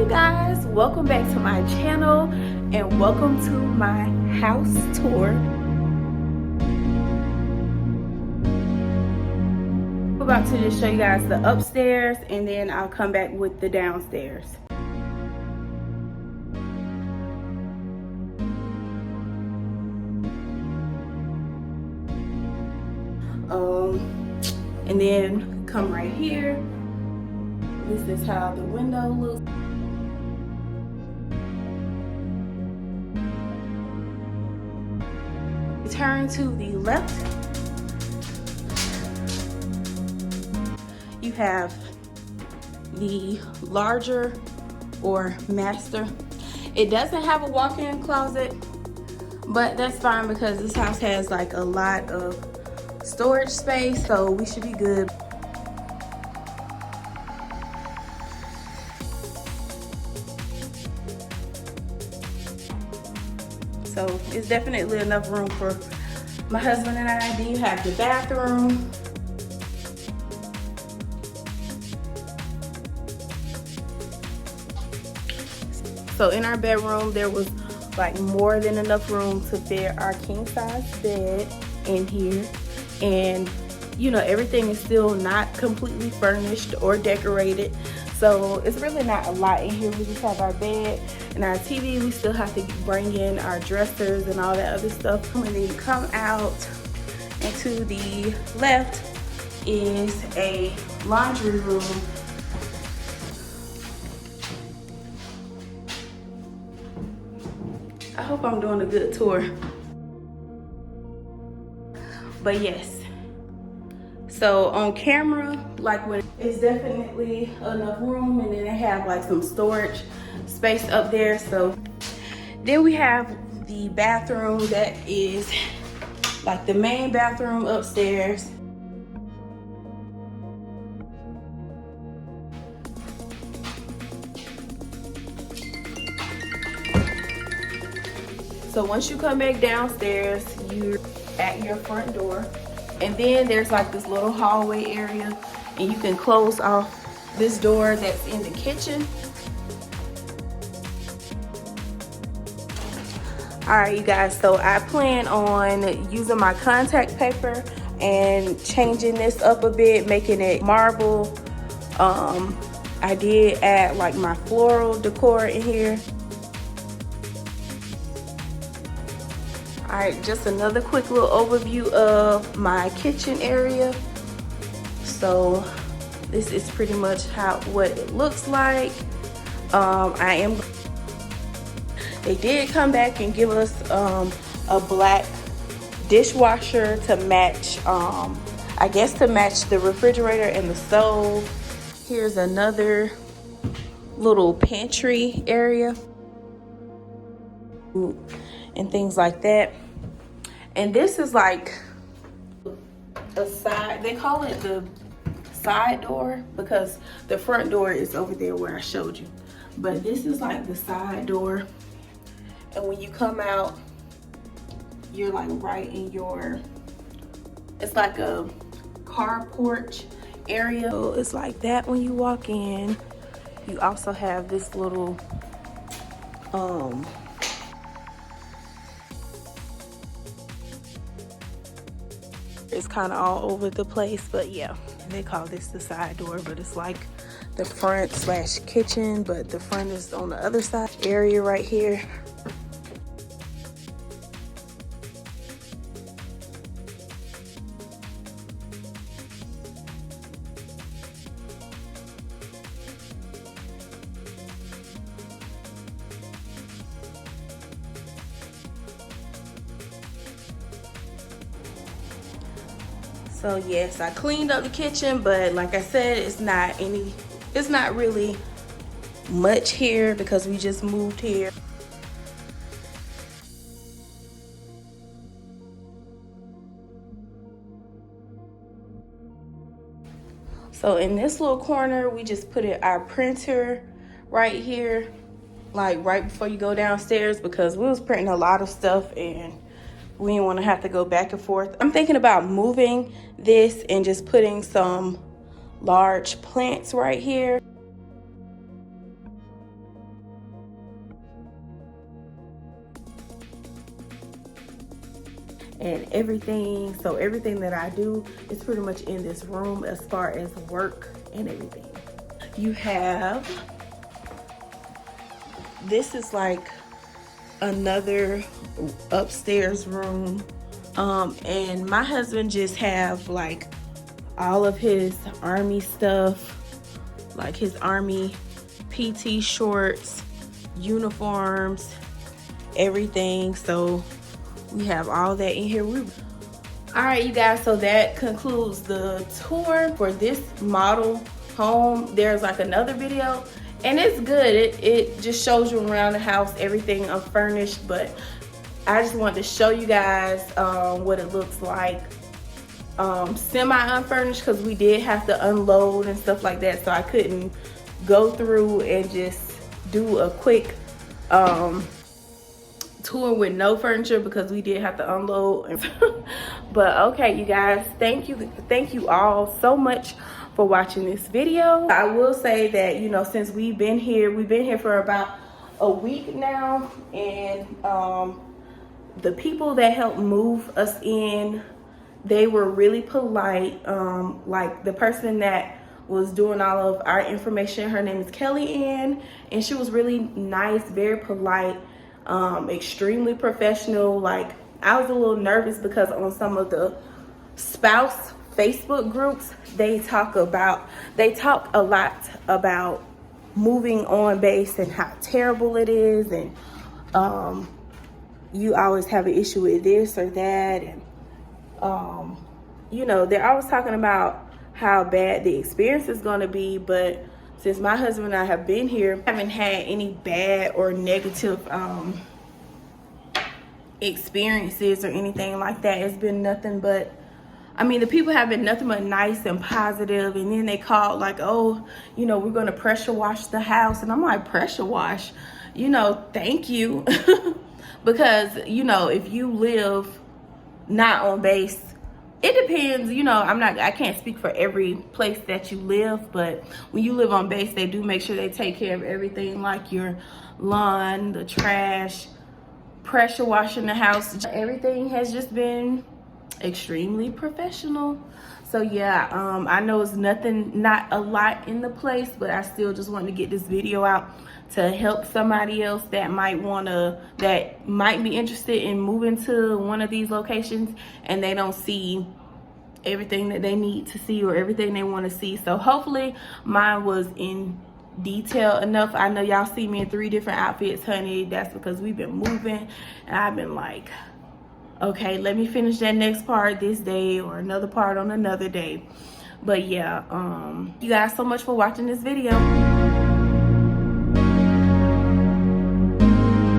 you guys, welcome back to my channel and welcome to my house tour. I'm about to just show you guys the upstairs and then I'll come back with the downstairs. And then come right here. This is how the window looks. Turn to the left. You have the larger or master. It doesn't have a walk-in closet, but that's fine because this house has like a lot of storage space, so we should be good. So it's definitely enough room for my husband and I. Then you have the bathroom. So in our bedroom, there was like more than enough room to fit our king size bed in here. And you know, everything is still not completely furnished or decorated. So it's really not a lot in here. We just have our bed and our TV. We still have to bring in our dressers and all that other stuff. And then you come out, and to the left is a laundry room. I hope I'm doing a good tour. But yes. So on camera, like when it's definitely enough room, and then they have like some storage space up there. So then we have the bathroom that is like the main bathroom upstairs. So once you come back downstairs, you're at your front door. And then there's like this little hallway area, and you can close off this door that's in the kitchen. All right, you guys, so I plan on using my contact paper and changing this up a bit, making it marble. I did add like my floral decor in here. All right, just another quick little overview of my kitchen area. So this is pretty much what it looks like. They did come back and give us a black dishwasher to match, I guess to match the refrigerator and the stove. Here's another little pantry area and things like that. And this is like a side, they call it the side door because the front door is over there where I showed you. But this is like the side door. And when you come out, you're like right in your, it's like a car porch area. So it's like that when you walk in. You also have this little, it's kind of all over the place, but yeah, they call this the side door, but it's like the front slash kitchen, but the front is on the other side area right here. So yes, I cleaned up the kitchen, but like I said, it's not really much here because we just moved here. So in this little corner, we just put our printer right here, like right before you go downstairs, because we was printing a lot of stuff and we didn't want to have to go back and forth. I'm thinking about moving this and just putting some large plants right here. and everything. So everything that I do is pretty much in this room as far as work and everything. You have, this is like another upstairs room. And my husband just have like all of his army stuff, like his army PT shorts, uniforms, everything. So we have all that in here. All right, you guys, so that concludes the tour for this model home. There's like another video, and it's good. It just shows you around the house, everything unfurnished, but I just wanted to show you guys what it looks like semi-unfurnished, because we did have to unload and stuff like that, so I couldn't go through and just do a quick tour with no furniture, because we did have to unload. But okay, you guys, thank you all so much for watching this video. I will say that, you know, since we've been here for about a week now, and the people that helped move us in, they were really polite. Like the person that was doing all of our information, her name is Kelly Ann, and she was really nice, very polite, extremely professional. Like, I was a little nervous because on some of the spouse Facebook groups, they talk a lot about moving on base and how terrible it is, and you always have an issue with this or that, and you know, they're always talking about how bad the experience is going to be. But since my husband and I have been here, I haven't had any bad or negative experiences or anything like that. It's been nothing but, I mean, the people have been nothing but nice and positive. And then they called like, oh, you know, we're going to pressure wash the house. And I'm like, pressure wash? You know, thank you. Because, you know, if you live not on base, it depends, you know, I can't speak for every place that you live, but when you live on base, they do make sure they take care of everything, like your lawn, the trash, pressure washing the house. Everything has just been extremely professional. So yeah, I know it's not a lot in the place, but I still just wanted to get this video out to help somebody else that might be interested in moving to one of these locations, and they don't see everything that they need to see or everything they want to see. So hopefully mine was in detail enough. I know y'all see me in 3 different outfits, honey. That's because we've been moving, and I've been like, okay, let me finish that next part this day or another part on another day. But yeah, you guys so much for watching this video.